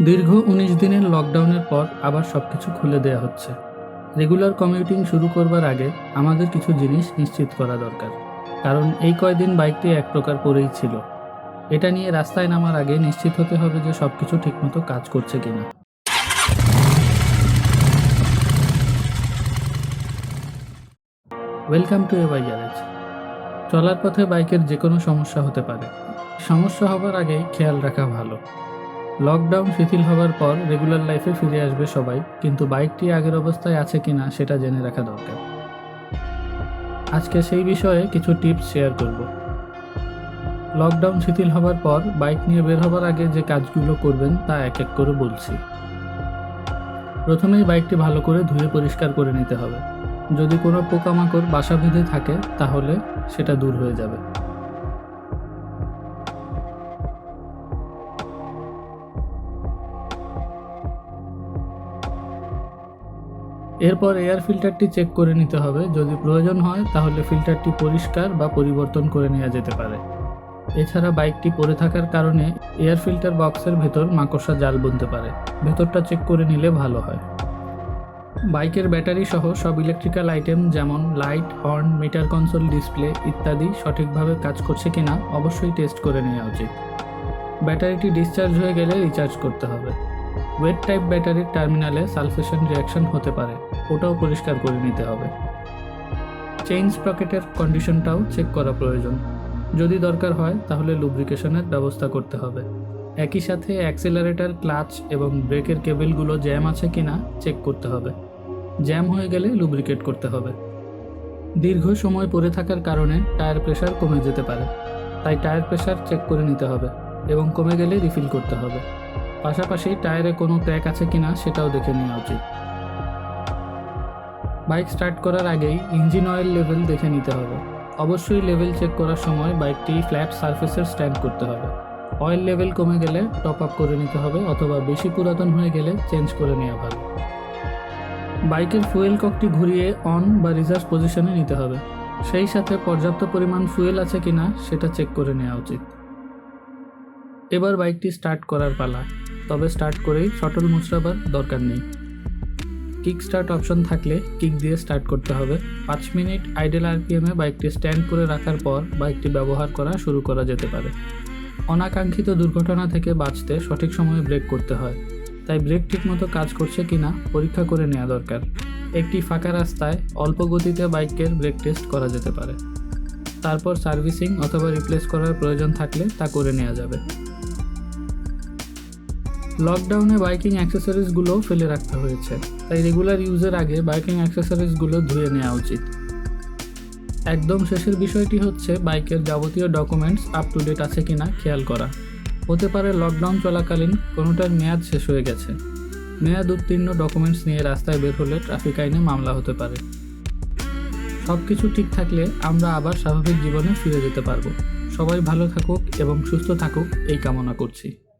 দীর্ঘ ১৯ দিনের লকডাউনের পর আবার সবকিছু খুলে দেয়া হচ্ছে। রেগুলার কমিউটিং শুরু করবার আগে আমাদের কিছু জিনিস নিশ্চিত করা দরকার। কারণ এই কয়দিন বাইকটি এক প্রকার পড়েই ছিল। এটা নিয়ে রাস্তায় নামার আগে নিশ্চিত হতে হবে যে সবকিছু ঠিকমতো কাজ করছে কিনা। Welcome to AY garage. চলার পথে বাইকের যে কোনো সমস্যা হতে পারে। সমস্যা হবার আগেই খেয়াল রাখা ভালো। লকডাউন শিথিল হবার পর রেগুলার লাইফে ফিরে আসবে সবাই, কিন্তু বাইকটি আগের অবস্থায় আছে কিনা সেটা জেনে রাখা দরকার। আজকে সেই বিষয়ে কিছু টিপস শেয়ার করব। লকডাউন শিথিল হবার পর বাইক নিয়ে বের হবার আগে যে কাজগুলো করবেন তা এক এক করে বলছি। প্রথমেই বাইকটি ভালো করে ধুয়ে পরিষ্কার করে নিতে হবে। যদি কোনো পোকামাকড় বাসা বেঁধে থাকে তাহলে সেটা দূর হয়ে যাবে। এরপর এয়ার ফিল্টারটি চেক করে নিতে হবে। যদি প্রয়োজন হয় তাহলে ফিল্টারটি পরিষ্কার বা পরিবর্তন করে নেওয়া যেতে পারে। এছাড়া বাইকটি পড়ে থাকার কারণে এয়ার ফিল্টার বক্সের ভেতর মাকড়সা জাল বুনতে পারে। ভেতরটা চেক করে নিলে ভালো হয়। বাইকের ব্যাটারি সহ সব ইলেকট্রিক্যাল আইটেম যেমন light, horn, metre console, display ইত্যাদি সঠিকভাবে কাজ করছে কিনা অবশ্যই টেস্ট করে নেওয়া উচিত। ব্যাটারিটি ডিসচার্জ হয়ে গেলে রিচার্জ করতে হবে। ওয়েট টাইপ ব্যাটারির টার্মিনালে সালফেশন রিঅ্যাকশন হতে পারে, ওটাও পরিষ্কার করে নিতে হবে। চেইন স্প্রকেটের কন্ডিশনটাও চেক করা প্রয়োজন। যদি দরকার হয় তাহলে লুব্রিকেশনের ব্যবস্থা করতে হবে। একই সাথে অ্যাক্সেলারেটর, ক্লাচ এবং ব্রেকের কেবেলগুলো জ্যাম আছে কিনা চেক করতে হবে। জ্যাম হয়ে গেলে লুব্রিকেট করতে হবে। দীর্ঘ সময় পড়ে থাকার কারণে টায়ার প্রেশার কমে যেতে পারে, তাই টায়ার প্রেশার চেক করে নিতে হবে এবং কমে গেলে রিফিল করতে হবে। পাশাপাশি টায়ারে কোনো ক্র্যাক আছে কিনা সেটাও দেখে নেওয়া উচিত। বাইক স্টার্ট করার আগেই ইঞ্জিন অয়েল লেভেল দেখে নিতে হবে। অবশ্যই লেভেল চেক করার সময় বাইকটি ফ্ল্যাট সারফেসের স্ট্যান্ড করতে হবে। অয়েল লেভেল কমে গেলে টপ আপ করে নিতে হবে, অথবা বেশি পুরাতন হয়ে গেলে চেঞ্জ করে নেওয়া ভালো। বাইকের ফুয়েল ককটি ঘুরিয়ে অন বা রিজার্ভ পজিশনে নিতে হবে। সেই সাথে পর্যাপ্ত পরিমাণ ফুয়েল আছে কিনা সেটা চেক করে নেওয়া উচিত। এবার বাইকটি স্টার্ট করার পালা, তবে স্টার্ট করেই শটল মুচড়াবার দরকার নেই। কিক স্টার্ট অপশন থাকলে কিক দিয়ে স্টার্ট করতে হবে। 5 মিনিট আইডেল আরপিএমে বাইকটি স্ট্যান্ড করে রাখার পর বাইকটি ব্যবহার করা শুরু করা যেতে পারে। অনাকাঙ্ক্ষিত দুর্ঘটনা থেকে বাঁচতে সঠিক সময়ে ব্রেক করতে হয়, তাই ব্রেক ঠিকমতো কাজ করছে কিনা পরীক্ষা করে নেওয়া দরকার। একটি ফাঁকা রাস্তায় অল্প গতিতে বাইকের ব্রেক টেস্ট করা যেতে পারে। তারপর সার্ভিসিং অথবা রিপ্লেস করার প্রয়োজন থাকলে তা করে নেওয়া যাবে। লকডাউনে বাইকিং অ্যাক্সেসরিজগুলো ফেলে রাখতে হয়েছে, তাই রেগুলার ইউজের আগে বাইকিং অ্যাক্সেসরিজগুলো ধুয়ে নেওয়া উচিত। একদম শেষের বিষয়টি হচ্ছে বাইকের যাবতীয় ডকুমেন্টস আপ টু ডেট আছে কিনা খেয়াল করা। হতে পারে লকডাউন চলাকালীন কোনোটার মেয়াদ শেষ হয়ে গেছে। মেয়াদ উত্তীর্ণ ডকুমেন্টস নিয়ে রাস্তায় বের হলে ট্রাফিক আইনে মামলা হতে পারে। সব কিছু ঠিক থাকলে আমরা আবার স্বাভাবিক জীবনে ফিরে যেতে পারবো। সবাই ভালো থাকুক এবং সুস্থ থাকুক এই কামনা করছি।